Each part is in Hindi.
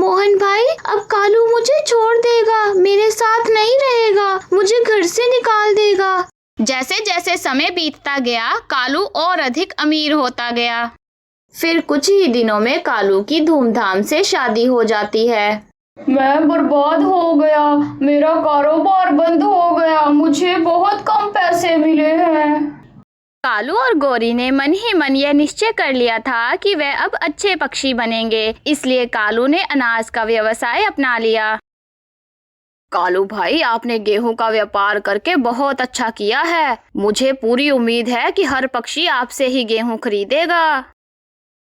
मोहन भाई, अब कालू मुझे छोड़ देगा, मेरे साथ नहीं रहेगा, मुझे घर से निकाल देगा। जैसे जैसे समय बीतता गया, कालू और अधिक अमीर होता गया। फिर कुछ ही दिनों में कालू की धूमधाम से शादी हो जाती है। मैं बर्बाद हो गया, मेरा कारोबार बंद हो गया, मुझे बहुत कम पैसे मिले हैं। कालू और गौरी ने मन ही मन यह निश्चय कर लिया था कि वे अब अच्छे पक्षी बनेंगे, इसलिए कालू ने अनाज का व्यवसाय अपना लिया। कालू भाई, आपने गेहूं का व्यापार करके बहुत अच्छा किया है। मुझे पूरी उम्मीद है कि हर पक्षी आपसे ही गेहूं खरीदेगा।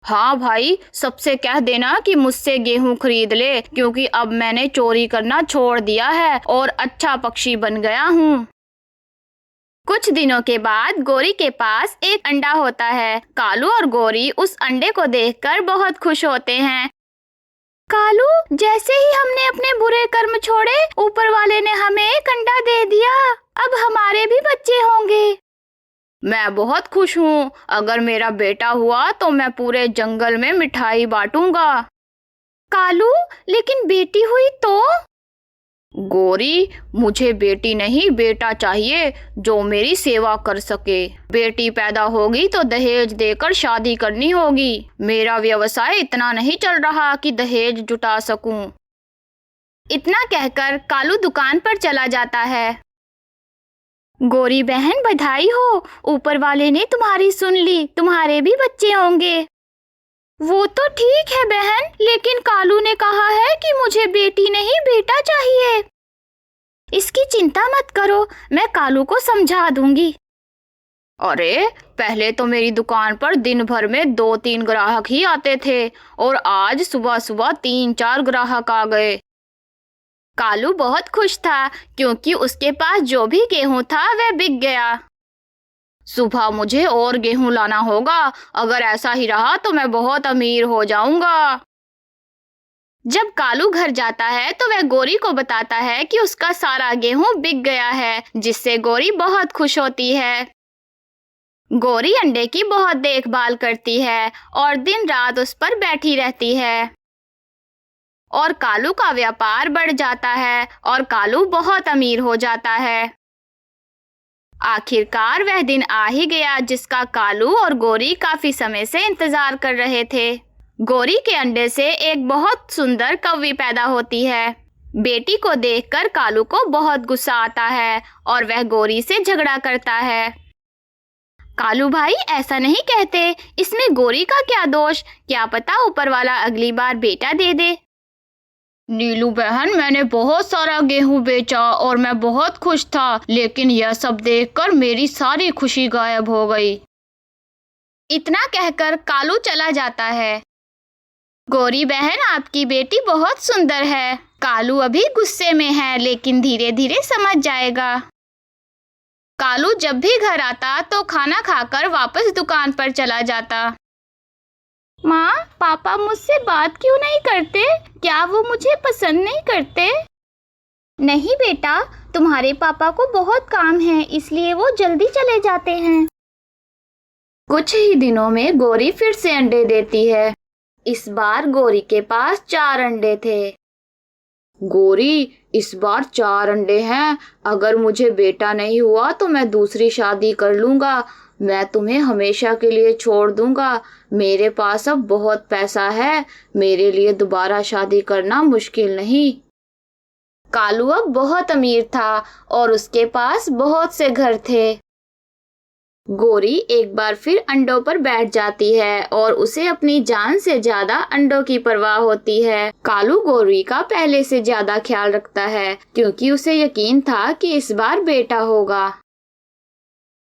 हाँ भाई, सबसे कह देना कि मुझसे गेहूं खरीद ले, क्योंकि अब मैंने चोरी करना छोड़ दिया है और अच्छा पक्षी बन गया हूँ। कुछ दिनों के बाद गौरी के पास एक अंडा होता है। कालू और गौरी उस अंडे को देखकर बहुत खुश होते हैं। कालू, जैसे ही हमने अपने बुरे कर्म छोड़े, ऊपर वाले ने हमें एक अंडा दे दिया। अब हमारे भी बच्चे होंगे। मैं बहुत खुश हूँ। अगर मेरा बेटा हुआ तो मैं पूरे जंगल में मिठाई बांटूंगा। कालू, लेकिन बेटी हुई तो? गौरी, मुझे बेटी नहीं बेटा चाहिए जो मेरी सेवा कर सके। बेटी पैदा होगी तो दहेज देकर शादी करनी होगी। मेरा व्यवसाय इतना नहीं चल रहा कि दहेज जुटा सकूं। इतना कहकर कालू दुकान पर चला जाता है। गौरी बहन, बधाई हो, ऊपर वाले ने तुम्हारी सुन ली, तुम्हारे भी बच्चे होंगे। वो तो ठीक है बहन, लेकिन कालू ने कहा है कि मुझे बेटी नहीं बेटा चाहिए। इसकी चिंता मत करो, मैं कालू को समझा दूंगी। अरे, पहले तो मेरी दुकान पर दिन भर में 2-3 ग्राहक ही आते थे और आज सुबह सुबह 3-4 ग्राहक आ गए। कालू बहुत खुश था क्योंकि उसके पास जो भी गेहूं था वह बिक गया। सुबह मुझे और गेहूं लाना होगा, अगर ऐसा ही रहा तो मैं बहुत अमीर हो जाऊंगा। जब कालू घर जाता है तो वह गौरी को बताता है कि उसका सारा गेहूं बिक गया है, जिससे गौरी बहुत खुश होती है। गौरी अंडे की बहुत देखभाल करती है और दिन रात उस पर बैठी रहती है और कालू का व्यापार बढ़ जाता है और कालू बहुत अमीर हो जाता है। आखिरकार वह दिन आ ही गया जिसका कालू और गौरी काफी समय से इंतजार कर रहे थे। गौरी के अंडे से एक बहुत सुंदर कौवी पैदा होती है। बेटी को देखकर कालू को बहुत गुस्सा आता है और वह गौरी से झगड़ा करता है। कालू भाई, ऐसा नहीं कहते, इसमें गौरी का क्या दोष? क्या पता ऊपर वाला अगली बार बेटा दे दे। नीलू बहन, मैंने बहुत सारा गेहूं बेचा और मैं बहुत खुश था, लेकिन यह सब देखकर मेरी सारी खुशी गायब हो गई। इतना कहकर कालू चला जाता है। गौरी बहन, आपकी बेटी बहुत सुंदर है। कालू अभी गुस्से में है, लेकिन धीरे धीरे समझ जाएगा। कालू जब भी घर आता तो खाना खाकर वापस दुकान पर चला जाता। माँ, पापा मुझसे बात क्यों नहीं करते? क्या वो मुझे पसंद नहीं करते? नहीं बेटा, तुम्हारे पापा को बहुत काम है, इसलिए वो जल्दी चले जाते हैं। कुछ ही दिनों में गौरी फिर से अंडे देती है। इस बार गौरी के पास 4 अंडे थे। गौरी, इस बार 4 अंडे हैं। अगर मुझे बेटा नहीं हुआ तो मैं दूसरी शादी कर लूंगा। मैं तुम्हें हमेशा के लिए छोड़ दूंगा। मेरे पास अब बहुत पैसा है, मेरे लिए दोबारा शादी करना मुश्किल नहीं। कालू अब बहुत अमीर था और उसके पास बहुत से घर थे। गौरी एक बार फिर अंडों पर बैठ जाती है और उसे अपनी जान से ज्यादा अंडों की परवाह होती है। कालू गौरी का पहले से ज्यादा ख्याल रखता है क्योंकि उसे यकीन था कि इस बार बेटा होगा।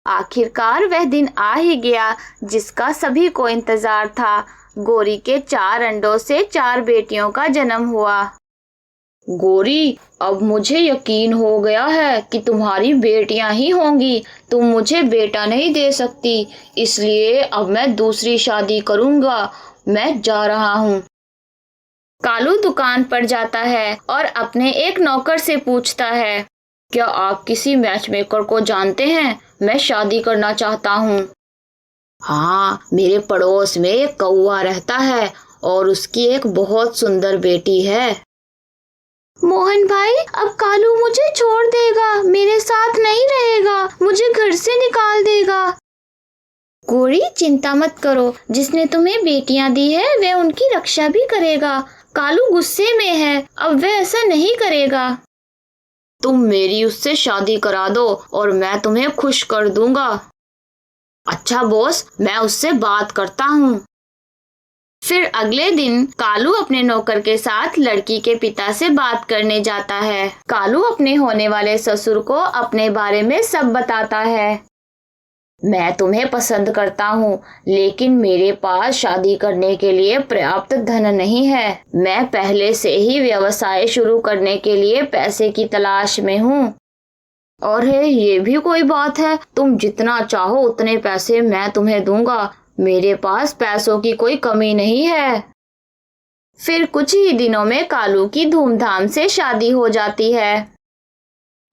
आखिरकार वह दिन आ ही गया जिसका सभी को इंतजार था। गौरी के 4 अंडों से 4 बेटियों का जन्म हुआ। गौरी, अब मुझे यकीन हो गया है कि तुम्हारी बेटियां ही होंगी। तुम मुझे बेटा नहीं दे सकती, इसलिए अब मैं दूसरी शादी करूंगा। मैं जा रहा हूँ। कालू दुकान पर जाता है और अपने एक नौकर से पूछता है, क्या आप किसी मैचमेकर को जानते हैं? मैं शादी करना चाहता हूँ। हाँ, मेरे पड़ोस में एक कौवा रहता है और उसकी एक बहुत सुंदर बेटी है। मोहन भाई, अब कालू मुझे छोड़ देगा, मेरे साथ नहीं रहेगा, मुझे घर से निकाल देगा। गौरी, चिंता मत करो, जिसने तुम्हें बेटियां दी है वह उनकी रक्षा भी करेगा। कालू गुस्से में है, अब वह ऐसा नहीं करेगा। तुम मेरी उससे शादी करा दो और मैं तुम्हें खुश कर दूंगा। अच्छा बॉस, मैं उससे बात करता हूँ। फिर अगले दिन कालू अपने नौकर के साथ लड़की के पिता से बात करने जाता है। कालू अपने होने वाले ससुर को अपने बारे में सब बताता है। मैं तुम्हें पसंद करता हूँ, लेकिन मेरे पास शादी करने के लिए पर्याप्त धन नहीं है। मैं पहले से ही व्यवसाय शुरू करने के लिए पैसे की तलाश में हूँ। और ये भी कोई बात है, तुम जितना चाहो उतने पैसे मैं तुम्हें दूंगा। मेरे पास पैसों की कोई कमी नहीं है। फिर कुछ ही दिनों में कालू की धूमधाम से शादी हो जाती है।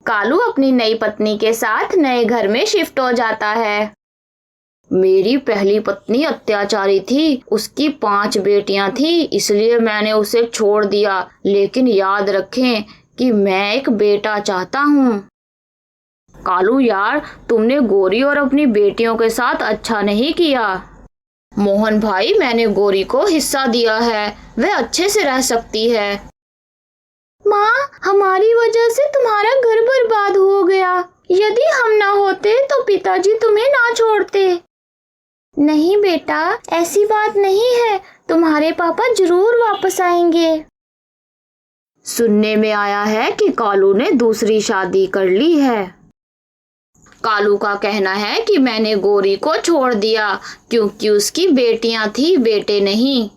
कालू अपनी नई पत्नी के साथ नए घर में शिफ्ट हो जाता है। मेरी पहली पत्नी अत्याचारी थी, उसकी 5 बेटियां थी, इसलिए मैंने उसे छोड़ दिया। लेकिन याद रखें कि मैं एक बेटा चाहता हूँ। कालू यार, तुमने गौरी और अपनी बेटियों के साथ अच्छा नहीं किया। मोहन भाई, मैंने गौरी को हिस्सा दिया है, वह अच्छे से रह सकती है। माँ, हमारी वजह से तुम्हारा घर बर्बाद हो गया। यदि हम ना होते तो पिताजी तुम्हें ना छोड़ते। नहीं बेटा, ऐसी बात नहीं है, तुम्हारे पापा जरूर वापस आएंगे। सुनने में आया है कि कालू ने दूसरी शादी कर ली है। कालू का कहना है कि मैंने गौरी को छोड़ दिया क्योंकि उसकी बेटियां थी, बेटे नहीं।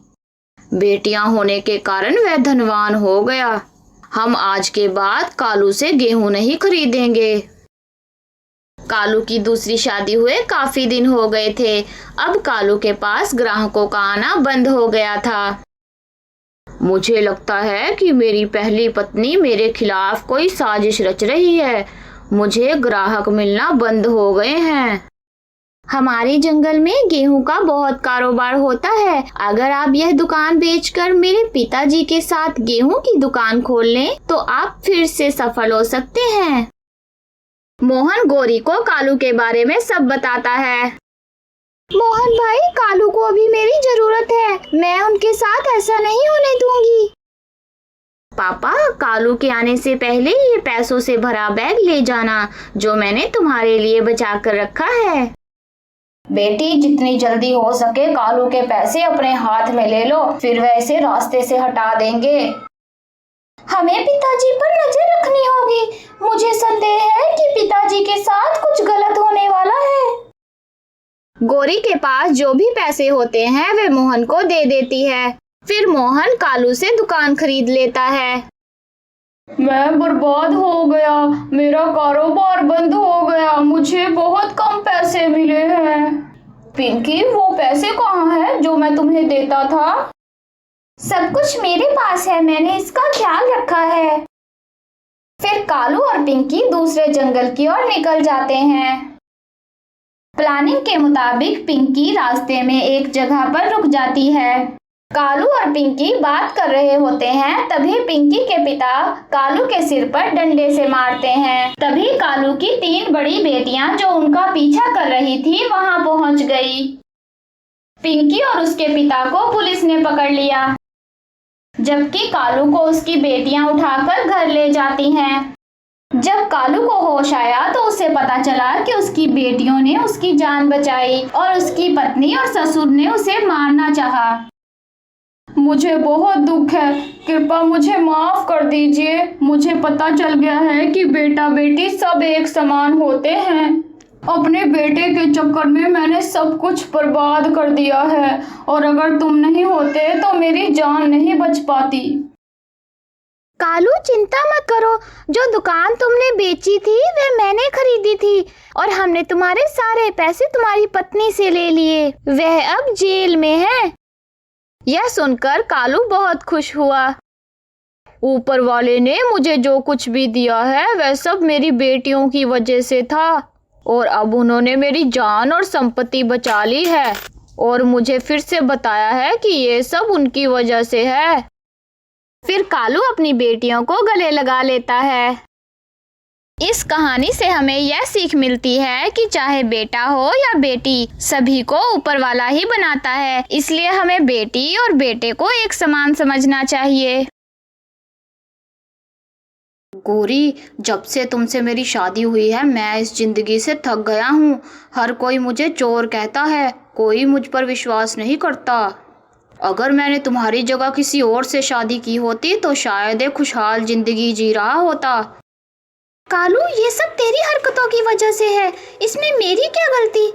बेटियां होने के कारण वह धनवान हो गया। हम आज के बाद कालू से गेहूं नहीं खरीदेंगे। कालू की दूसरी शादी हुए काफी दिन हो गए थे। अब कालू के पास ग्राहकों का आना बंद हो गया था। मुझे लगता है कि मेरी पहली पत्नी मेरे खिलाफ कोई साजिश रच रही है। मुझे ग्राहक मिलना बंद हो गए हैं। हमारे जंगल में गेहूं का बहुत कारोबार होता है। अगर आप यह दुकान बेचकर मेरे पिताजी के साथ गेहूं की दुकान खोल लें तो आप फिर से सफल हो सकते हैं। मोहन गौरी को कालू के बारे में सब बताता है। मोहन भाई, कालू को अभी मेरी जरूरत है, मैं उनके साथ ऐसा नहीं होने दूंगी। पापा, कालू के आने से पहले ये पैसों से भरा बैग ले जाना जो मैंने तुम्हारे लिए बचा कर रखा है। बेटी, जितनी जल्दी हो सके कालू के पैसे अपने हाथ में ले लो, फिर वह इसे रास्ते से हटा देंगे। हमें पिताजी पर नजर रखनी होगी। मुझे संदेह है कि पिताजी के साथ कुछ गलत होने वाला है। गौरी के पास जो भी पैसे होते हैं वे मोहन को दे देती है। फिर मोहन कालू से दुकान खरीद लेता है। मैं बर्बाद हो गया, मेरा कारोबार बंद हो गया, मुझे बहुत कम पैसे मिले हैं। पिंकी, वो पैसे कहाँ हैं जो मैं तुम्हें देता था? सब कुछ मेरे पास है, मैंने इसका ख्याल रखा है। फिर कालू और पिंकी दूसरे जंगल की ओर निकल जाते हैं। प्लानिंग के मुताबिक पिंकी रास्ते में एक जगह पर रुक जाती है। कालू और पिंकी बात कर रहे होते हैं, तभी पिंकी के पिता कालू के सिर पर डंडे से मारते हैं। तभी कालू की 3 बड़ी बेटियां जो उनका पीछा कर रही थी वहां पहुंच गई। पिंकी और उसके पिता को पुलिस ने पकड़ लिया, जबकि कालू को उसकी बेटियां उठाकर घर ले जाती हैं। जब कालू को होश आया तो उसे पता चला कि उसकी बेटियों ने उसकी जान बचाई और उसकी पत्नी और ससुर ने उसे मारना चाहा। मुझे बहुत दुख है, कृपया मुझे माफ कर दीजिए। मुझे पता चल गया है कि बेटा बेटी सब एक समान होते हैं। अपने बेटे के चक्कर में मैंने सब कुछ बर्बाद कर दिया है और अगर तुम नहीं होते तो मेरी जान नहीं बच पाती। कालू, चिंता मत करो, जो दुकान तुमने बेची थी वह मैंने खरीदी थी और हमने तुम्हारे सारे पैसे तुम्हारी पत्नी से ले लिए। वह अब जेल में है। यह सुनकर कालू बहुत खुश हुआ। ऊपर वाले ने मुझे जो कुछ भी दिया है वह सब मेरी बेटियों की वजह से था और अब उन्होंने मेरी जान और संपत्ति बचा ली है। और मुझे फिर से बताया है कि ये सब उनकी वजह से है। फिर कालू अपनी बेटियों को गले लगा लेता है। इस कहानी से हमें यह सीख मिलती है कि चाहे बेटा हो या बेटी, सभी को ऊपर वाला ही बनाता है, इसलिए हमें बेटी और बेटे को एक समान समझना चाहिए। गौरी, जब से तुमसे मेरी शादी हुई है मैं इस जिंदगी से थक गया हूँ। हर कोई मुझे चोर कहता है, कोई मुझ पर विश्वास नहीं करता। अगर मैंने तुम्हारी जगह किसी और से शादी की होती तो शायद एक खुशहाल जिंदगी जी रहा होता। कालू, ये सब तेरी हरकतों की वजह से है, इसमें मेरी क्या गलती?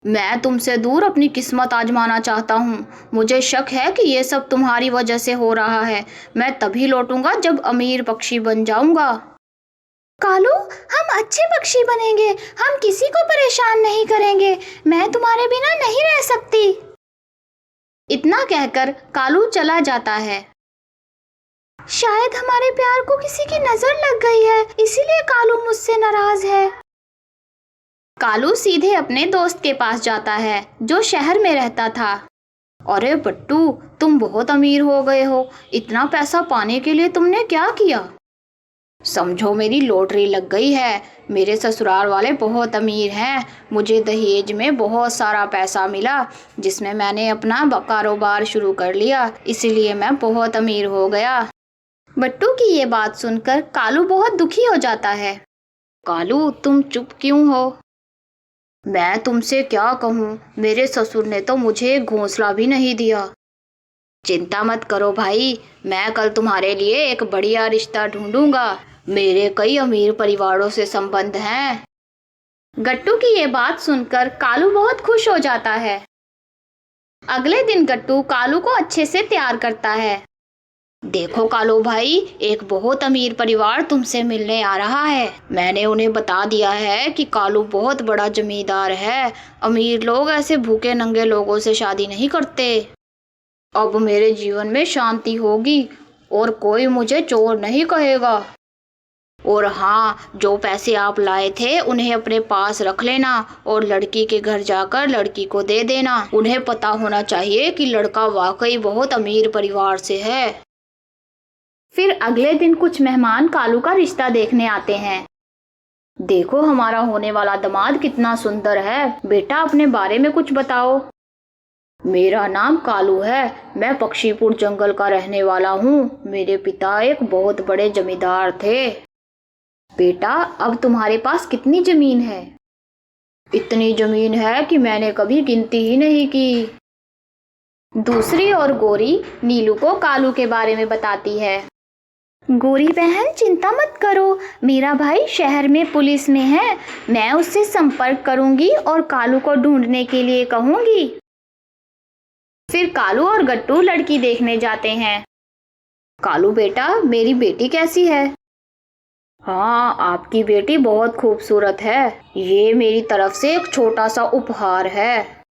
मैं तुमसे दूर अपनी किस्मत आजमाना चाहता हूँ। मुझे शक है कि ये सब तुम्हारी वजह से हो रहा है। मैं तभी लौटूंगा जब अमीर पक्षी बन जाऊंगा। कालू, हम अच्छे पक्षी बनेंगे, हम किसी को परेशान नहीं करेंगे। मैं तुम्हारे बिना नहीं रह सकती। इतना कहकर कालू चला जाता है। शायद हमारे प्यार को किसी की नजर लग गई है, इसीलिए कालू मुझसे नाराज है। कालू सीधे अपने दोस्त के पास जाता है जो शहर में रहता था। अरे बट्टू, तुम बहुत अमीर हो गए हो। इतना पैसा पाने के लिए तुमने क्या किया? समझो मेरी लॉटरी लग गई है। मेरे ससुराल वाले बहुत अमीर हैं। मुझे दहेज में बहुत सारा पैसा मिला जिसमें मैंने अपना कारोबार शुरू कर लिया, इसीलिए मैं बहुत अमीर हो गया। बट्टू की ये बात सुनकर कालू बहुत दुखी हो जाता है। कालू, तुम चुप क्यों हो? मैं तुमसे क्या कहूँ, मेरे ससुर ने तो मुझे एक घोंसला भी नहीं दिया। चिंता मत करो भाई, मैं कल तुम्हारे लिए एक बढ़िया रिश्ता ढूंढूंगा। मेरे कई अमीर परिवारों से संबंध हैं। गट्टू की ये बात सुनकर कालू बहुत खुश हो जाता है। अगले दिन गट्टू कालू को अच्छे से तैयार करता है। देखो कालू भाई, एक बहुत अमीर परिवार तुमसे मिलने आ रहा है। मैंने उन्हें बता दिया है कि कालू बहुत बड़ा जमींदार है। अमीर लोग ऐसे भूखे नंगे लोगों से शादी नहीं करते। अब मेरे जीवन में शांति होगी और कोई मुझे चोर नहीं कहेगा। और हाँ, जो पैसे आप लाए थे उन्हें अपने पास रख लेना और लड़की के घर जाकर लड़की को दे देना। उन्हें पता होना चाहिए कि लड़का वाकई बहुत अमीर परिवार से है। फिर अगले दिन कुछ मेहमान कालू का रिश्ता देखने आते हैं। देखो, हमारा होने वाला दामाद कितना सुंदर है। बेटा, अपने बारे में कुछ बताओ। मेरा नाम कालू है। मैं पक्षीपुर जंगल का रहने वाला हूँ। मेरे पिता एक बहुत बड़े जमींदार थे। बेटा, अब तुम्हारे पास कितनी जमीन है? इतनी जमीन है कि मैंने कभी गिनती ही नहीं की। दूसरी ओर गौरी नीलू को कालू के बारे में बताती है। गौरी बहन, चिंता मत करो, मेरा भाई शहर में पुलिस में है। मैं उससे संपर्क करूंगी और कालू को ढूंढने के लिए कहूंगी। फिर कालू और गट्टू लड़की देखने जाते हैं। कालू बेटा, मेरी बेटी कैसी है? हाँ, आपकी बेटी बहुत खूबसूरत है। ये मेरी तरफ से एक छोटा सा उपहार है।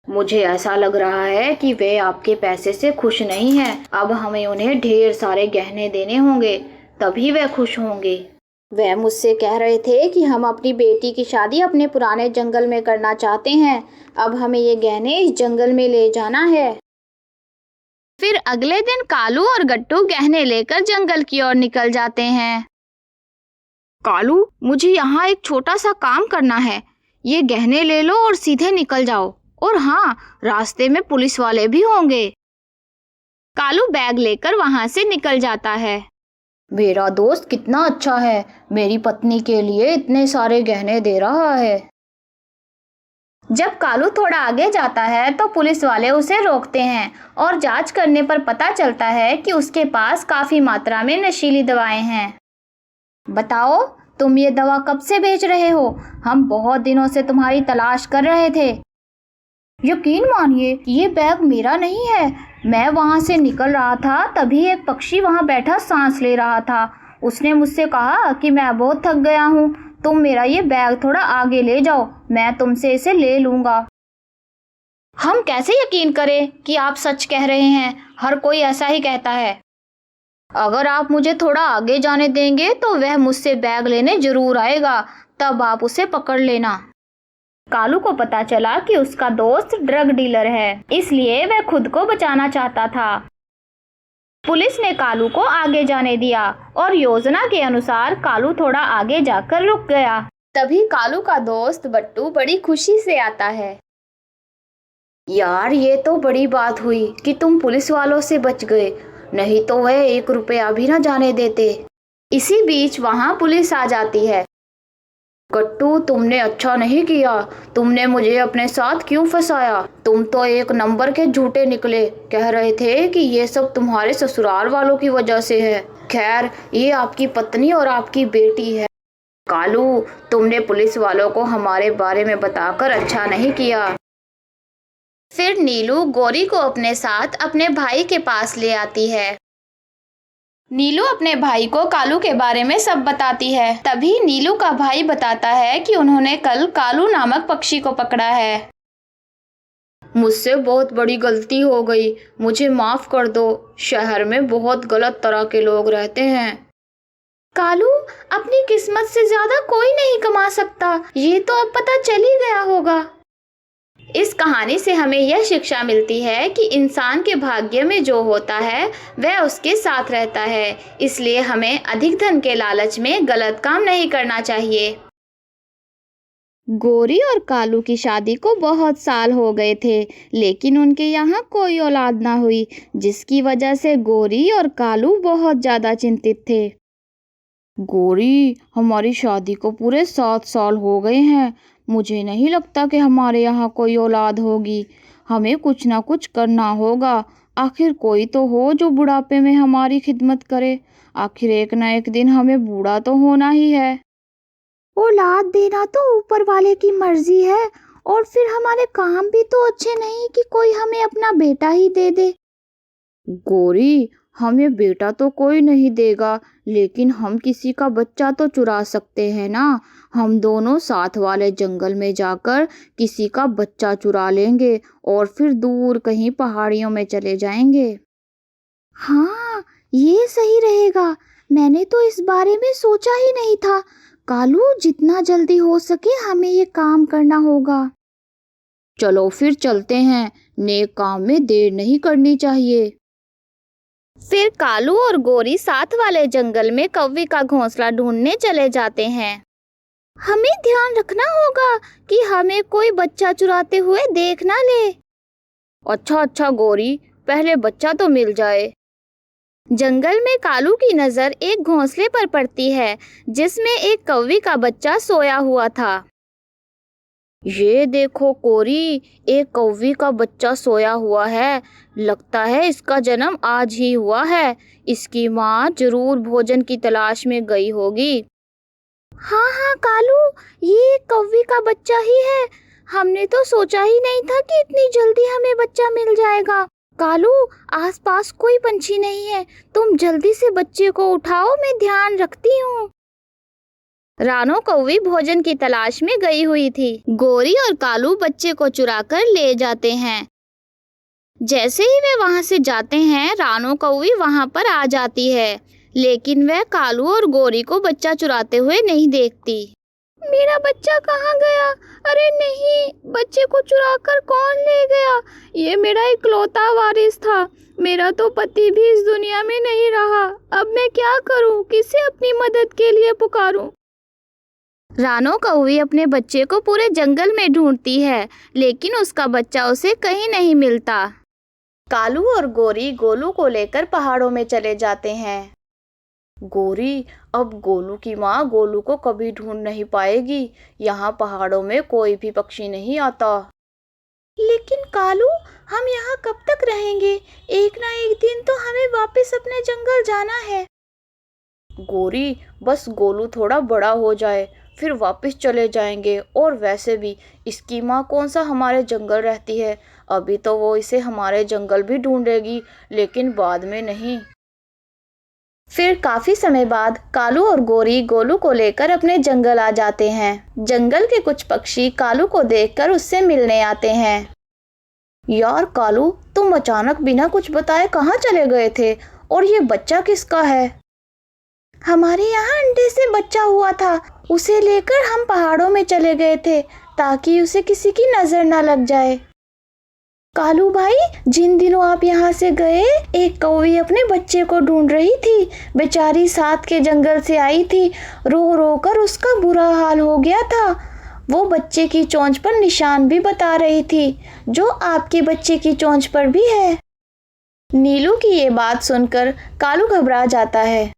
मुझे ऐसा लग रहा है कि वे आपके पैसे से खुश नहीं हैं। अब हमें उन्हें ढेर सारे गहने देने होंगे, तभी वे खुश होंगे। वह मुझसे कह रहे थे कि हम अपनी बेटी की शादी अपने पुराने जंगल में करना चाहते हैं। अब हमें ये गहने इस जंगल में ले जाना है। फिर अगले दिन कालू और गट्टू गहने लेकर जंगल की ओर निकल जाते हैं। कालू, मुझे यहाँ एक छोटा सा काम करना है। ये गहने ले लो और सीधे निकल जाओ। और हाँ, रास्ते में पुलिस वाले भी होंगे। कालू बैग लेकर वहां से निकल जाता है। मेरा दोस्त कितना अच्छा है, मेरी पत्नी के लिए इतने सारे गहने दे रहा है। जब कालू थोड़ा आगे जाता है तो पुलिस वाले उसे रोकते हैं और जांच करने पर पता चलता है कि उसके पास काफी मात्रा में नशीली दवाएं हैं। बताओ, तुम ये दवा कब से बेच रहे हो? हम बहुत दिनों से तुम्हारी तलाश कर रहे थे। यकीन मानिए, ये बैग मेरा नहीं है। मैं वहां से निकल रहा था, तभी एक पक्षी वहां बैठा सांस ले रहा था। उसने मुझसे कहा कि मैं बहुत थक गया हूँ, तुम मेरा ये बैग थोड़ा आगे ले जाओ, मैं तुमसे इसे ले लूंगा। हम कैसे यकीन करें कि आप सच कह रहे हैं? हर कोई ऐसा ही कहता है। अगर आप मुझे थोड़ा आगे जाने देंगे तो वह मुझसे बैग लेने जरूर आएगा, तब आप उसे पकड़ लेना। कालू को पता चला कि उसका दोस्त ड्रग डीलर है, इसलिए वह खुद को बचाना चाहता था। पुलिस ने कालू को आगे जाने दिया और योजना के अनुसार कालू थोड़ा आगे जाकर रुक गया। तभी कालू का दोस्त बट्टू बड़ी खुशी से आता है। यार, ये तो बड़ी बात हुई कि तुम पुलिस वालों से बच गए, नहीं तो वह 1 रुपया भी ना जाने देते। इसी बीच वहां पुलिस आ जाती है। कट्टू, तुमने अच्छा नहीं किया। तुमने मुझे अपने साथ क्यों फंसाया? तुम तो 1 नंबर के झूठे निकले। कह रहे थे कि ये सब तुम्हारे ससुराल वालों की वजह से है। खैर, ये आपकी पत्नी और आपकी बेटी है। कालू, तुमने पुलिस वालों को हमारे बारे में बताकर अच्छा नहीं किया। फिर नीलू गौरी को अपने साथ अपने भाई के पास ले आती है। नीलू अपने भाई को कालू के बारे में सब बताती है। तभी नीलू का भाई बताता है कि उन्होंने कल कालू नामक पक्षी को पकड़ा है। मुझसे बहुत बड़ी गलती हो गई, मुझे माफ कर दो। शहर में बहुत गलत तरह के लोग रहते हैं। कालू, अपनी किस्मत से ज्यादा कोई नहीं कमा सकता, ये तो अब पता चल ही गया होगा। इस कहानी से हमें यह शिक्षा मिलती है कि इंसान के भाग्य में जो होता है वह उसके साथ रहता है, इसलिए हमें अधिक धन के लालच में गलत काम नहीं करना चाहिए। गौरी और कालू की शादी को बहुत साल हो गए थे, लेकिन उनके यहाँ कोई औलाद ना हुई, जिसकी वजह से गौरी और कालू बहुत ज़्यादा चिंतित थे। गौरी, हमारी शादी को पूरे 7 साल हो गए हैं। मुझे नहीं लगता कि हमारे यहाँ कोई औलाद होगी। हमें कुछ ना कुछ करना होगा। आखिर कोई तो हो जो बुढ़ापे में हमारी खिदमत करे। आखिर एक ना एक दिन हमें बूढ़ा तो होना ही है। औलाद देना तो ऊपर वाले की मर्जी है, और फिर हमारे काम भी तो अच्छे नहीं कि कोई हमें अपना बेटा ही दे दे। गौरी, हमें बेटा तो कोई नहीं देगा, लेकिन हम किसी का बच्चा तो चुरा सकते हैं ना। हम दोनों साथ वाले जंगल में जाकर किसी का बच्चा चुरा लेंगे और फिर दूर कहीं पहाड़ियों में चले जाएंगे। हाँ, ये सही रहेगा। मैंने तो इस बारे में सोचा ही नहीं था। कालू, जितना जल्दी हो सके हमें ये काम करना होगा। चलो फिर चलते हैं। नेक काम में देर नहीं करनी चाहिए। फिर कालू और गौरी साथ वाले जंगल में कौवे का घोंसला ढूंढने चले जाते हैं। हमें ध्यान रखना होगा कि हमें कोई बच्चा चुराते हुए देख ना ले। अच्छा गौरी, पहले बच्चा तो मिल जाए। जंगल में कालू की नजर एक घोंसले पर पड़ती है, जिसमें एक कौवे का बच्चा सोया हुआ था। ये देखो गौरी, एक कौवे का बच्चा सोया हुआ है। लगता है इसका जन्म आज ही हुआ है। इसकी माँ जरूर भोजन की तलाश में गई होगी। हाँ कालू, ये कौवे का बच्चा ही है। हमने तो सोचा ही नहीं था कि इतनी जल्दी हमें बच्चा मिल जाएगा। कालू, आसपास कोई पंछी नहीं है, तुम जल्दी से बच्चे को उठाओ, मैं ध्यान रखती हूँ। रानो कौवी भोजन की तलाश में गई हुई थी। गौरी और कालू बच्चे को चुराकर ले जाते हैं। जैसे ही वे वहां से जाते हैं, रानो कौवी वहां पर आ जाती है, लेकिन वह कालू और गौरी को बच्चा चुराते हुए नहीं देखती। मेरा बच्चा कहाँ गया? अरे नहीं, बच्चे को चुराकर कौन ले गया? ये मेरा इकलौता वारिस था। मेरा तो पति भी इस दुनिया में नहीं रहा। अब मैं क्या करूं? किसे अपनी मदद के लिए पुकारूं? रानो कौवी अपने बच्चे को पूरे जंगल में ढूंढती है, लेकिन उसका बच्चा उसे कहीं नहीं मिलता। कालू और गौरी गोलू को लेकर पहाड़ों में चले जाते हैं। गौरी, अब गोलू की माँ गोलू को कभी ढूंढ नहीं पाएगी। यहाँ पहाड़ों में कोई भी पक्षी नहीं आता। लेकिन कालू, हम यहाँ कब तक रहेंगे? एक ना एक दिन तो हमें वापस अपने जंगल जाना है। गौरी, बस गोलू थोड़ा बड़ा हो जाए, फिर वापस चले जाएंगे। और वैसे भी इसकी माँ कौन सा हमारे जंगल रहती है। अभी तो वो इसे हमारे जंगल भी ढूंढेगी, लेकिन बाद में नहीं। फिर काफी समय बाद कालू और गौरी गोलू को लेकर अपने जंगल आ जाते हैं। जंगल के कुछ पक्षी कालू को देखकर उससे मिलने आते हैं। यार कालू, तुम अचानक बिना कुछ बताए कहाँ चले गए थे? और ये बच्चा किसका है? हमारे यहाँ अंडे से बच्चा हुआ था, उसे लेकर हम पहाड़ों में चले गए थे। ताकि उसे किसी की नजर ना लग जाए। कालू भाई, जिन दिनों आप यहाँ से गए, एक कौवी अपने बच्चे को ढूंढ रही थी। बेचारी साथ के जंगल से आई थी। रो रो कर उसका बुरा हाल हो गया था। वो बच्चे की चोंच पर निशान भी बता रही थी, जो आपके बच्चे की चोंच पर भी है। नीलू की ये बात सुनकर कालू घबरा जाता है।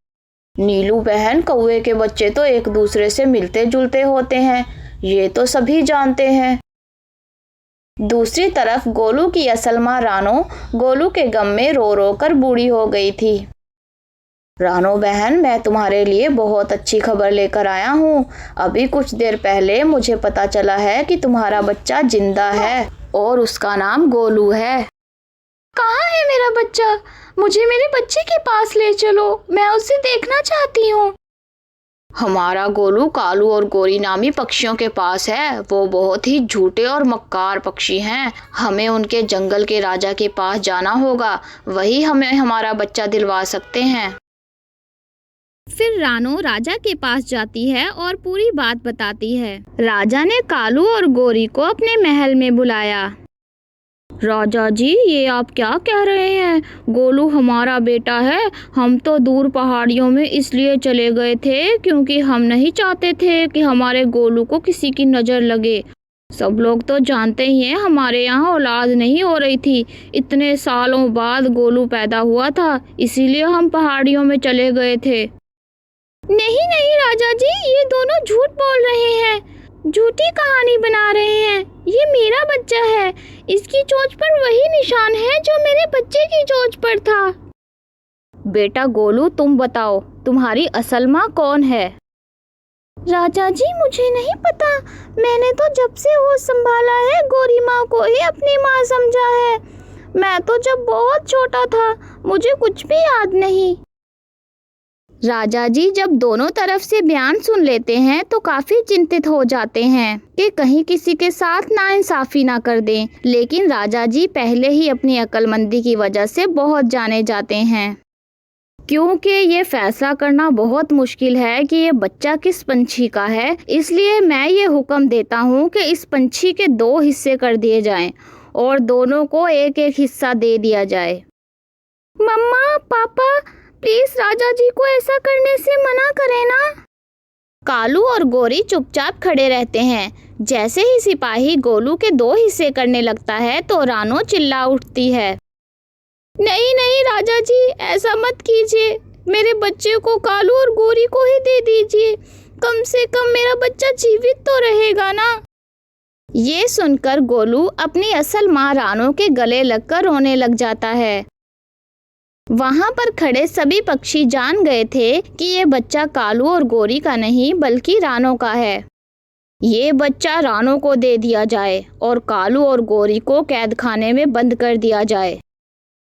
नीलू बहन, कौवे के बच्चे तो एक दूसरे से मिलते जुलते होते हैं, ये तो सभी जानते हैं। दूसरी तरफ गोलू की असल माँ रानो गोलू के गम में रो रो कर बूढ़ी हो गई थी। रानो बहन, मैं तुम्हारे लिए बहुत अच्छी खबर लेकर आया हूँ। अभी कुछ देर पहले मुझे पता चला है कि तुम्हारा बच्चा जिंदा है और उसका नाम गोलू है। कहाँ है मेरा बच्चा? मुझे मेरे बच्चे के पास ले चलो, मैं उसे देखना चाहती हूँ। हमारा गोलू कालू और गोरी नामी पक्षियों के पास है। वो बहुत ही झूठे और मक्कार पक्षी हैं। हमें उनके जंगल के राजा के पास जाना होगा, वही हमें हमारा बच्चा दिलवा सकते हैं। फिर रानो राजा के पास जाती है और पूरी बात बताती है। राजा ने कालू और गोरी को अपने महल में बुलाया। राजा जी, ये आप क्या कह रहे हैं? गोलू हमारा बेटा है। हम तो दूर पहाड़ियों में इसलिए चले गए थे क्योंकि हम नहीं चाहते थे कि हमारे गोलू को किसी की नज़र लगे। सब लोग तो जानते ही हैं, हमारे यहाँ औलाद नहीं हो रही थी। इतने सालों बाद गोलू पैदा हुआ था, इसीलिए हम पहाड़ियों में चले गए थे। नहीं नहीं राजा जी, ये दोनों झूठ बोल रहे हैं, झूठी कहानी बना रहे हैं। ये मेरा बच्चा है। इसकी चोंच पर वही निशान है जो मेरे बच्चे की चोंच पर था। बेटा गोलू, तुम बताओ, तुम्हारी असल माँ कौन है? राजा जी, मुझे नहीं पता। मैंने तो जब से होश संभाला है, गोरी माँ को ही अपनी माँ समझा है। मैं तो जब बहुत छोटा था, मुझे कुछ भी याद नहीं। राजा जी जब दोनों तरफ से बयान सुन लेते हैं तो काफी चिंतित हो जाते हैं कि कहीं किसी के साथ नाइंसाफी ना कर दें। लेकिन राजा जी पहले ही अपनी अक्लमंदी की वजह से बहुत जाने जाते हैं, क्योंकि ये फैसला करना बहुत मुश्किल है कि ये बच्चा किस पंछी का है। इसलिए मैं ये हुक्म देता हूँ कि इस पंछी के 2 हिस्से कर दिए जाएं और दोनों को एक एक हिस्सा दे दिया जाए। मम्मा, पापा, प्लीज राजा जी को ऐसा करने से मना करें ना। कालू और गोरी चुपचाप खड़े रहते हैं। जैसे ही सिपाही गोलू के 2 हिस्से करने लगता है तो रानो चिल्ला उठती है। नहीं नहीं राजा जी, ऐसा मत कीजिए। मेरे बच्चे को कालू और गोरी को ही दे दीजिए। कम से कम मेरा बच्चा जीवित तो रहेगा ना। ये सुनकर गोलू अपनी असल माँ रानो के गले लगकर रोने लग जाता है। वहाँ पर खड़े सभी पक्षी जान गए थे कि ये बच्चा कालू और गोरी का नहीं बल्कि रानो का है। ये बच्चा रानो को दे दिया जाए और कालू और गोरी को कैद खाने में बंद कर दिया जाए।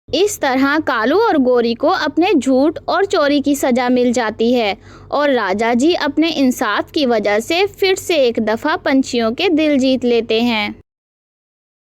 इस तरह कालू और गोरी को अपने झूठ और चोरी की सजा मिल जाती है और राजा जी अपने इंसाफ की वजह से फिर से एक दफ़ा पंछियों के दिल जीत लेते हैं।